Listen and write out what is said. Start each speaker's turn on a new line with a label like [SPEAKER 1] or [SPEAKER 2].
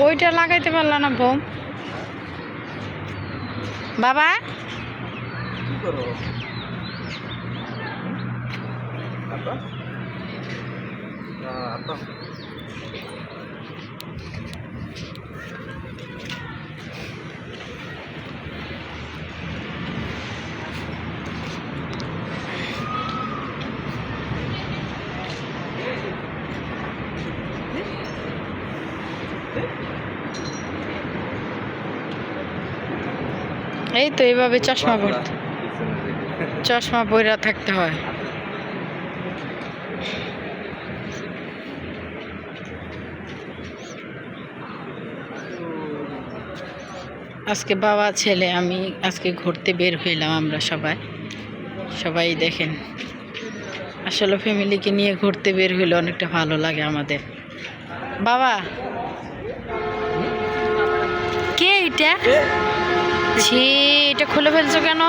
[SPEAKER 1] ওইটা লাগাইতে পারলা না বোম বাবা
[SPEAKER 2] কি করো আপা আপা
[SPEAKER 1] এই তো এইভাবে চশমা পরে থাকতে হয়। আজকে বাবা ছেলে আমি আজকে ঘুরতে বের হইলাম। আমরা সবাই দেখেন, আসলে ফ্যামিলিকে নিয়ে ঘুরতে বের হইলে অনেকটা ভালো লাগে আমাদের। বাবা কে এটা? ছি, এটা খুলে ফেলছো কেন?